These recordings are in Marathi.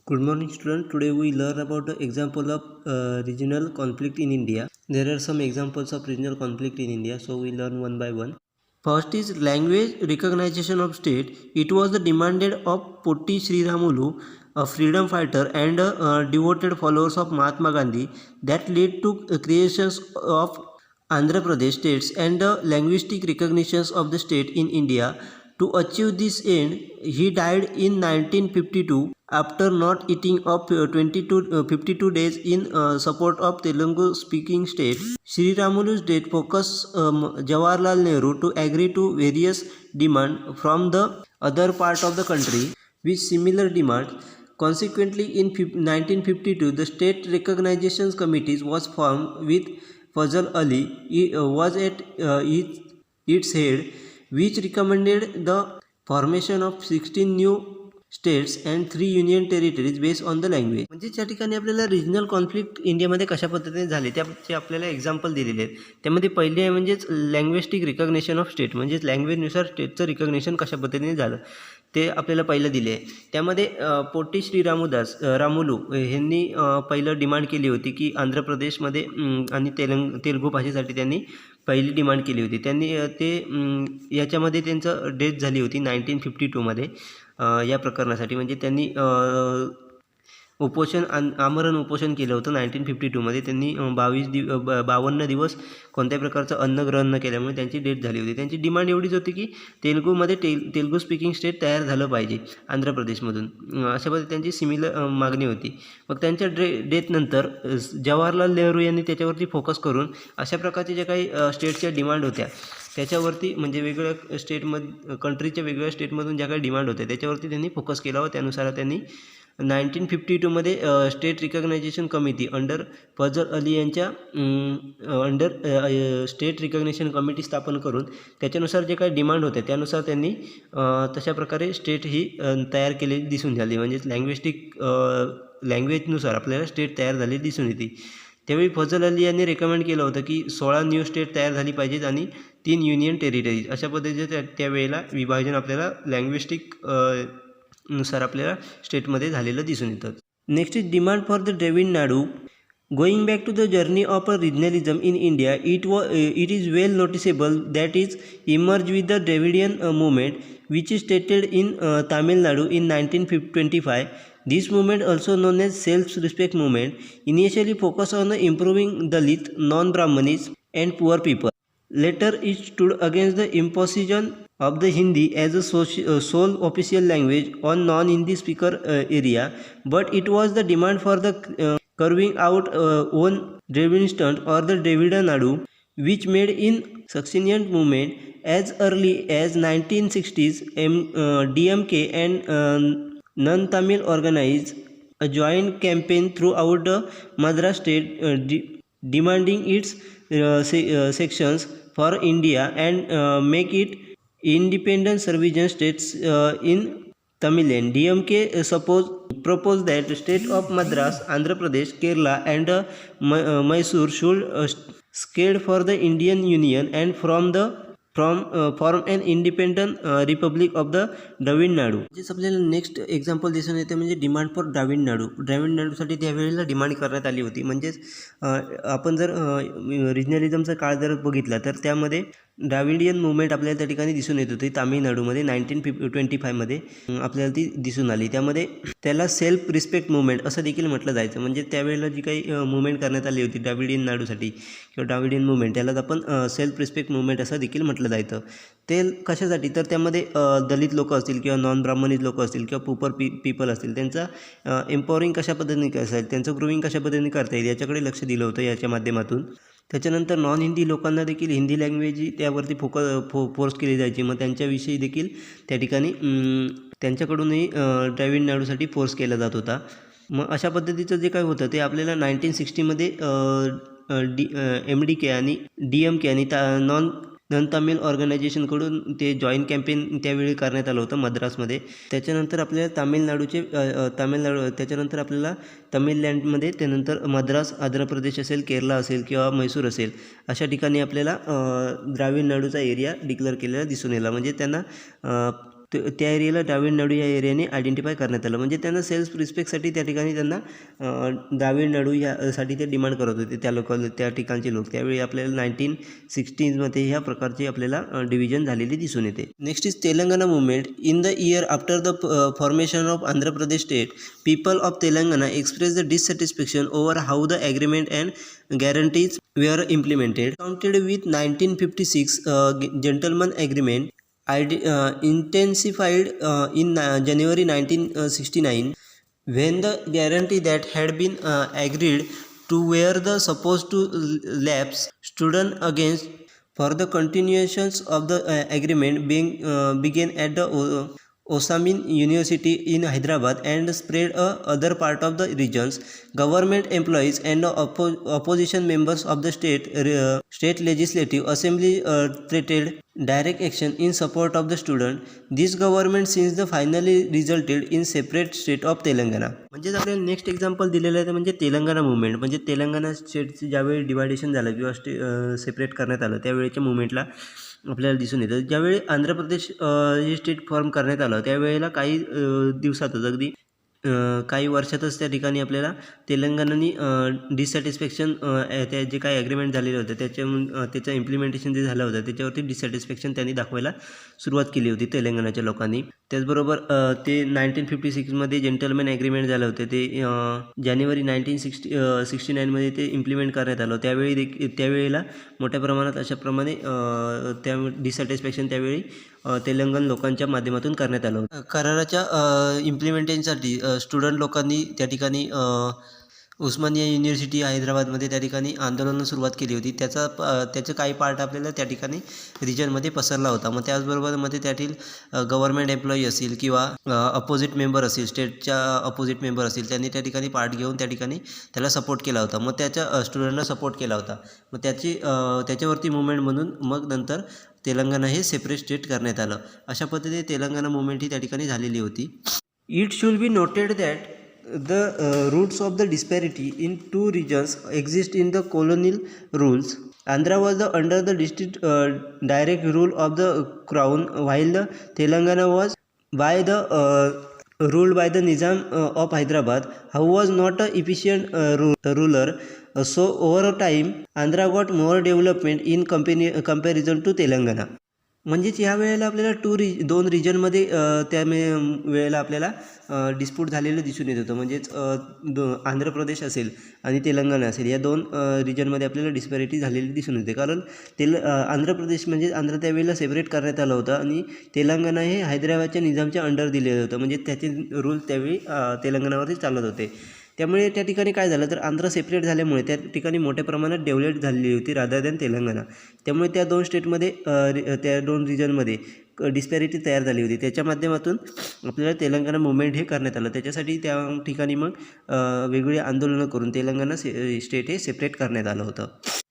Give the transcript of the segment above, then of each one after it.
Good morning student. Today we learn about the example of regional conflict in India. There are some examples of regional conflict in India, so we learn one by one. First is language recognition of state. It was the demanded of Potti Sriramulu, a freedom fighter and devoted followers of Mahatma Gandhi, that led to creations of Andhra Pradesh states and the linguistic recognitions of the state in India. To achieve this end, he died in 1952 after not eating of 52 days in support of Telugu speaking state. Sri Ramulu's death focused Jawaharlal Nehru to agree to various demands from the other part of the country with similar demands. Consequently, in 1952, the State Recognition Committee was formed with Fazal Ali was at its head, which recommended the formation of 16 new states and 3 union territories based on the language. म्हणजे त्या ठिकाणी आपल्याला रिजनल कॉन्फ्लिक्ट इंडियामध्ये कशा पद्धतीने झाले त्याचे आपल्याला एक्झाम्पल दिलेले आहेत. त्यामध्ये पहिले आहे म्हणजेच लँग्वेस्टिक रिकग्नेशन ऑफ स्टेट, म्हणजेच लँग्वेजनुसार स्टेटचं रिकग्नेशन कशा पद्धतीने झालं ते आपल्याला पहिलं दिले आहे. त्यामध्ये पोट्टी श्री रामुलू यांनी पहिलं डिमांड केली होती की आंध्र प्रदेशमध्ये आणि तेलुगू भाषेसाठी त्यांनी पहिली डिमांड केली होती. त्यांनी ते याच्यामध्ये त्यांचं डेथ झाली होती 1952मध्ये या प्रकरणासाठी. म्हणजे त्यांनी आमरण उपोषण केलं होतं 1952मध्ये. त्यांनी 52 दिवस कोणत्याही प्रकारचं अन्न ग्रहण न केल्यामुळे त्यांची डेथ झाली होती. त्यांची डिमांड एवढीच होती की तेलुगूमध्ये तेलुगू स्पीकिंग स्टेट तयार झालं पाहिजे आंध्र प्रदेशमधून. अशा पद्धतीने त्यांची सिमिलर मागणी होती. मग त्यांच्या डेथनंतर जवाहरलाल नेहरू यांनी त्याच्यावरती फोकस करून अशा प्रकारचे जे काही स्टेटच्या डिमांड होत्या त्याच्यावरती, म्हणजे वेगवेगळ्या कंट्रीच्या वेगवेगळ्या स्टेटमधून ज्या काही डिमांड होत्या त्याच्यावरती त्यांनी फोकस केला व त्यानुसार त्यांनी 1952मध्ये state recognisation committee under Fazal Ali यांच्या अंडर स्टेट रिकग्नेशन कमिटी स्थापन करून त्याच्यानुसार जे काही डिमांड होते त्यानुसार त्यांनी तशा प्रकारे स्टेट ही तयार केलेली दिसून झाली. म्हणजेच लँग्वेजनुसार आपल्याला स्टेट तयार झालेली दिसून येते. त्यावेळी फजल अली यांनी रेकमेंड केलं होतं की 16 न्यू स्टेट तयार झाली पाहिजेत आणि 3 युनियन टेरिटरीज. अशा पद्धतीचे त्यावेळेला विभाजन आपल्याला लँग्वेस्टिक नुसार आपल्याला स्टेटमध्ये झालेलं दिसून येतं. Next is demand for the Dravida Nadu. Going back to the journey of a regionalism in India, it is well noticeable that is emerge with the Dravidian movement which is stated in Tamil Nadu in 1925. This movement, also known as self-respect movement, initially focused on improving Dalit, non-Brahmanis and poor people. Later, it stood against the imposition of the Hindi as a sole official language on non-Hindi speaker area, but it was the demand for the carving out own Dravidian or the Dravida Nadu, which made in succinct movement as early as 1960s. DMK and non-Tamil organized a joint campaign throughout the Madras state demanding its sections for India and make it independent service states in Tamilnadu. DMK proposed that the state of Madras, Andhra Pradesh, Kerala and Mysore should scaled for the Indian Union and form an independent republic of the Dravida Nadu. म्हणजेच आपल्याला नेक्स्ट एक्झाम्पल दिसून येते म्हणजे डिमांड फॉर द्रविड नाडू. द्रविड नाडूसाठी त्यावेळेला डिमांड करण्यात आली होती. म्हणजेच आपण जर रिजनलिझमचा काळ जर बघितला तर त्यामध्ये द्राविडियन मुवमेंट आपल्याला त्या ठिकाणी दिसून येत होती. तामिळनाडूमध्ये 1925मध्ये आपल्याला ती दिसून आली. त्यामध्ये त्याला सेल्फ रिस्पेक्ट मुवमेंट असं देखील म्हटलं जायचं. म्हणजे त्यावेळेला जी काही मुवमेंट करण्यात आली होती द्राविडियन नाडूसाठी किंवा द्राविडियन मुवमेंट, त्यालाच आपण सेल्फ रिस्पेक्ट मुवमेंट असं देखील म्हटलं जायचं. ते कशासाठी तर त्यामध्ये दलित लोक असतील किंवा नॉन ब्राह्मणीज लोक असतील किंवा पुपर पीपल असतील त्यांचा एम्पॉवरिंग कशा पद्धतीने असेल, त्यांचं ग्रोविंग कशा पद्धतीने करता येईल याच्याकडे लक्ष दिलं होतं याच्या माध्यमातून. त्याच्यानंतर नॉन हिंदी लोकांना देखील हिंदी लँग्वेज त्यावरती फोर्स केली जायची. मग त्यांच्याविषयी देखील त्या ठिकाणी त्यांच्याकडूनही द्रविड नाडूसाठी फोर्स केला जात होता. मग अशा पद्धतीचं जे काय होतं ते आपल्याला 1960मध्ये MDK आणि DMK आणि नॉन तामिळ ऑर्गनायझेशनकडून ते जॉईंट कॅम्पेन त्यावेळी करण्यात आलं होतं मद्रासमध्ये. त्याच्यानंतर आपल्याला त्याच्यानंतर आपल्याला तमिळलँडमध्ये, त्यानंतर मद्रास, आंध्र प्रदेश असेल, केरला असेल किंवा म्हैसूर असेल अशा ठिकाणी आपल्याला द्राविड नाडूचा एरिया डिक्लेअर केलेला दिसून येईल. म्हणजे त्यांना त्या एरियाला द्राविड नाडू या एरियाने आयडेंटिफाय करण्यात आलं. म्हणजे त्यांना सेल्फ रिस्पेक्टसाठी त्या ठिकाणी त्यांना द्राविड नाडू यासाठी ते डिमांड करत होते त्या ठिकाणचे लोक. त्यावेळी आपल्याला 1960मध्ये ह्या प्रकारची आपल्याला डिव्हिजन झालेली दिसून येते. Next is Telangana movement. In the year after the formation of Andhra Pradesh state, people of Telangana expressed the dissatisfaction over how the agreement and guarantees were implemented. Counted with 1956 gentleman agreement intensified in January 1969, when the guarantee that had been agreed to were the supposed to lapse. Student against for the continuations of the agreement began at the Osamin University in Hyderabad and spread other part of the regions. Government employees and opposition members of the state legislative assembly threatened direct action in support of the student. This government since the finally resulted in separate state of Telangana. म्हणजे आपल्याला नेक्स्ट एक्झाम्पल दिलेलं आहे ते म्हणजे तेलंगणा मुवमेंट. म्हणजे तेलंगणा स्टेटचं ज्यावेळी डिवायडेशन झालं किंवा सेपरेट करण्यात आलं त्यावेळेच्या मुवमेंटला आपल्याला दिसून येतं. ज्यावेळी आंध्र प्रदेश हे स्टेट फॉर्म करण्यात आलं त्यावेळेला काही दिवसातच अगदी काही वर्षातच त्या ठिकाणी आपल्याला तेलंगणाने डिसॅटिस्फॅक्शन त्या जे काही ॲग्रीमेंट झालेलं होतं त्याचं इम्प्लिमेंटेशन जे झालं होतं त्याच्यावरती डिसॅटिस्फॅक्शन त्यांनी दाखवायला सुरुवात केली होती तेलंगणाच्या लोकांनी. त्याचबरोबर ते 1956मध्ये जेंटलमॅन ॲग्रीमेंट झालं होतं ते जानेवारी 1969मध्ये ते इम्प्लिमेंट करण्यात आलं. त्यावेळेला मोठ्या प्रमाणात अशाप्रमाणे त्या डिसॅटिस्फॅक्शन त्यावेळी तेलंगण लोकांच्या माध्यमातून करण्यात आलं होतं. कराराच्या इम्प्लिमेंटेशनसाठी स्टुडंट लोकांनी त्या ठिकाणी उस्मानिया युनिव्हर्सिटी हैदराबादमध्ये त्या ठिकाणी आंदोलनाला सुरुवात केली होती. त्याचं काही पार्ट आपल्याला त्या ठिकाणी रिजनमध्ये पसरला होता. मग त्याचबरोबर मध्ये त्यातील गव्हर्नमेंट एम्प्लॉई असतील किंवा अपोजिट मेंबर असतील, स्टेटच्या अपोजिट मेंबर असतील, त्यांनी त्या ठिकाणी पार्ट घेऊन त्या ठिकाणी त्याला सपोर्ट केला होता. मग त्याच्या स्टुडंटला सपोर्ट केला होता. मग त्याच्यावरती मुवमेंट म्हणून मग नंतर तेलंगणा हे सेपरेट स्टेट करण्यात आलं. अशा पद्धतीने तेलंगणा मुवमेंट ही त्या ठिकाणी झालेली होती. It should be noted that the roots of the disparity in two regions exist in the colonial rules. Andhra was under the district direct rule of the crown, while the Telangana was by the ruled by the Nizam of Hyderabad, who was not a efficient ruler. So over time Andhra got more development in comparison to Telangana. म्हणजेच ह्या वेळेला आपल्याला दोन रिजनमध्ये त्या वेळेला आपल्याला डिस्प्यूट झालेलं दिसून येत होतं. म्हणजेच आंध्र प्रदेश असेल आणि तेलंगणा असेल या दोन रिजनमध्ये आपल्याला डिस्पॅरिटी झालेली दिसून येते. कारण आंध्र प्रदेश म्हणजे आंध्र त्यावेळेला सेपरेट करण्यात आलं होतं आणि तेलंगणा हे हैदराबादच्या निजामच्या अंडर दिलेलं होतं. म्हणजे त्याचे रूल त्यावेळी तेलंगणावरती चालत होते. त्यामुळे त्या ठिकाणी काय झालं तर आंध्र सेपरेट झाल्यामुळे त्या ठिकाणी मोठ्या प्रमाणात डेव्हलप झालेली होती रादर दॅन तेलंगणा. त्यामुळे त्या दोन स्टेटमध्ये त्या दोन रिजनमध्ये डिस्पॅरिटी तयार झाली होती. त्याच्या माध्यमातून आपल्याला तेलंगणा मुवमेंट हे करण्यात आलं. त्याच्यासाठी त्या ठिकाणी मग वेगवेगळी आंदोलनं करून तेलंगणा स्टेट हे सेपरेट करण्यात आलं होतं.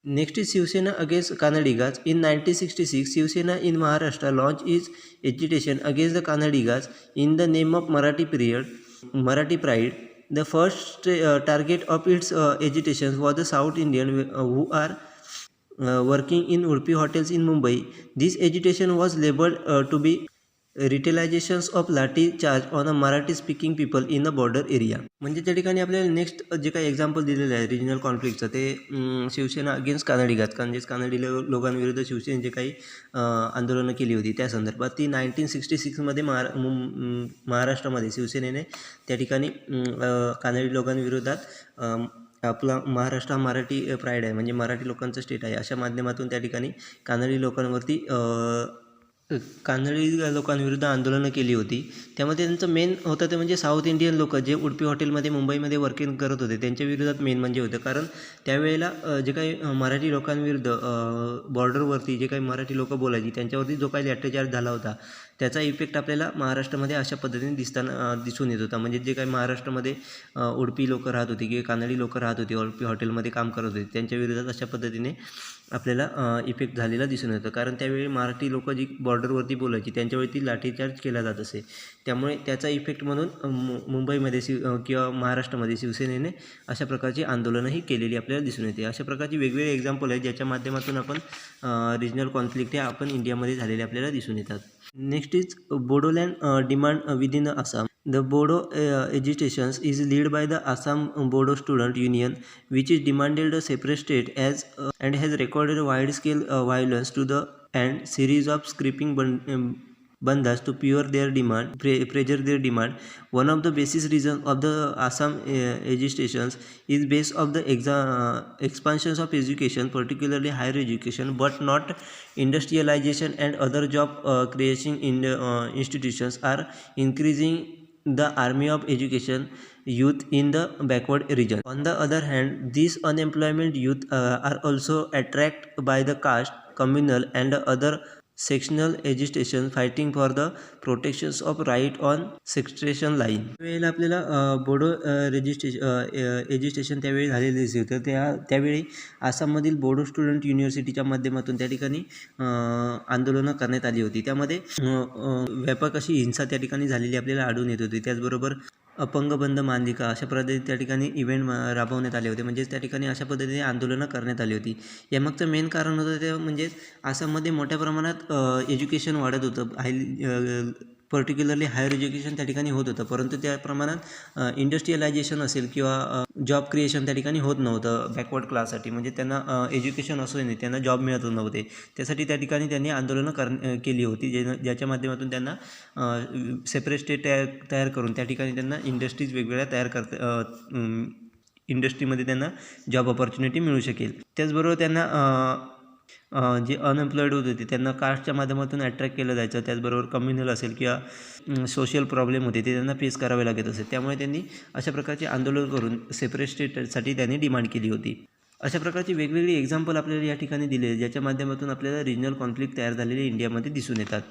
Next is Shiv Sena against Kannadigas. In 1966 Shiv Sena in Maharashtra launch is agitation against the Kannadigas in the name of Marathi pride. The first target of its agitation was the South Indian who are working in Udupi hotels in Mumbai. This agitation was labeled to be retaliations of lathi charge on a Marathi speaking people in a border area. म्हणजे त्या ठिकाणी आपल्याला नेक्स्ट जे काही एक्झाम्पल दिलेलं आहे रिजनल कॉन्फ्लिक्टचं ते शिवसेना अगेन्स्ट कानडिगाज. म्हणजेच कानडी लोकांविरुद्ध शिवसेनेने जे काही आंदोलनं केली होती त्या संदर्भात ती 1966मध्ये महाराष्ट्रामध्ये शिवसेनेने त्या ठिकाणी कानडी लोकांविरोधात आपला महाराष्ट्र हा मराठी प्राईड आहे म्हणजे मराठी लोकांचं स्टेट आहे अशा माध्यमातून त्या ठिकाणी कानडी लोकांविरुद्ध आंदोलनं केली होती. त्यामध्ये त्यांचं मेन होतं ते म्हणजे साऊथ इंडियन लोक जे उडपी हॉटेलमध्ये मुंबईमध्ये वर्किंग करत होते त्यांच्या विरोधात मेन म्हणजे होतं. कारण त्यावेळेला जे काही मराठी लोकांविरुद्ध बॉर्डरवरती जे काही मराठी लोक बोलायची त्यांच्यावरती जो काही अत्याचार झाला होता त्याचा इफेक्ट आपल्याला महाराष्ट्रामध्ये अशा पद्धतीने दिसून येत होता. म्हणजे जे काही महाराष्ट्रामध्ये उडपी लोक राहत होती किंवा कानडी लोक राहत होती उडपी हॉटेलमध्ये काम करत होते त्यांच्या विरोधात अशा पद्धतीने आपल्याला इफेक्ट झालेला दिसून येतं. कारण त्यावेळी मराठी लोक जी बॉर्डरवरती बोलायची त्यांच्यावरती लाठीचार्ज केला जात असे. त्यामुळे त्याचा इफेक्ट म्हणून मुंबईमध्ये किंवा महाराष्ट्रामध्ये शिवसेनेने अशा प्रकारची आंदोलनंही केलेली आपल्याला दिसून येते. अशा प्रकारची वेगवेगळे एक्झाम्पल आहेत ज्याच्या माध्यमातून आपण रिजनल कॉन्फ्लिक्ट हे आपण इंडियामध्ये झालेले आपल्याला दिसून येतात. Next is Bodoland demand within Assam. The Bodo agitation is led by the Assam Bodo Student Union, which is demanded a separate state as and has recorded wide-scale violence to the and series of scrapping bandhas to pressure their demand. One of the basis reasons of the Assam agitations is based of the expansions of education, particularly higher education, but not industrialization and other job creation in institutions are increasing the army of education youth in the backward region. On the other hand, these unemployment youth are also attracted by the caste, communal and other sectional agitation fighting for the protections of right on सेक्स्ट्रेशन लाईन. त्यावेळेला आपल्याला बोडो एजिटेशन त्यावेळी झालेले दिसते. तर त्यावेळी आसाममधील बोडो स्टुडंट युनिव्हर्सिटीच्या माध्यमातून त्या ठिकाणी आंदोलनं करण्यात आली होती. त्यामध्ये व्यापक अशी हिंसा त्या ठिकाणी झालेली आपल्याला आढळून येत होती. त्याचबरोबर अपंगबंध मांदिका अशा पद्धतीने त्या ठिकाणी इव्हेंट राबवण्यात आले होते. म्हणजेच त्या ठिकाणी अशा पद्धतीने आंदोलनं करण्यात आली होती. यामागचं मेन कारण होतं ते म्हणजे आसाममध्ये मोठ्या प्रमाणात एज्युकेशन वाढत होतं. पर्टिक्युलरली हायर एज्युकेशन त्या ठिकाणी होत होतं, परंतु त्या प्रमाणात इंडस्ट्रियलायझेशन असेल किंवा जॉब क्रिएशन त्या ठिकाणी होत नव्हतं बॅकवर्ड क्लाससाठी. म्हणजे त्यांना एज्युकेशन असूनही त्यांना जॉब मिळत नव्हते. त्यासाठी त्या ठिकाणी त्यांनी आंदोलनं केली होती, ज्याच्या माध्यमातून त्यांना सेपरेट स्टेट तयार करून त्या ठिकाणी त्यांना इंडस्ट्रीज वेगवेगळ्या इंडस्ट्रीमध्ये त्यांना जॉब ऑपॉर्च्युनिटी मिळू शकेल. त्याचबरोबर त्यांना जे अनएम्प्लॉईड होत होते त्यांना कास्टच्या माध्यमातून अट्रॅक्ट केलं जायचं. त्याचबरोबर कम्युनल असेल किंवा सोशल प्रॉब्लेम होते ते त्यांना फेस करावे लागत असे. त्यामुळे त्यांनी अशा प्रकारचे आंदोलन करून सेपरेट स्टेटसाठी त्यांनी डिमांड केली होती. अशा प्रकारची वेगवेगळी एक्झाम्पल आपल्याला या ठिकाणी दिले, ज्याच्या माध्यमातून आपल्याला रिजनल कॉन्फ्लिक्ट तयार झालेले इंडियामध्ये दिसून येतात.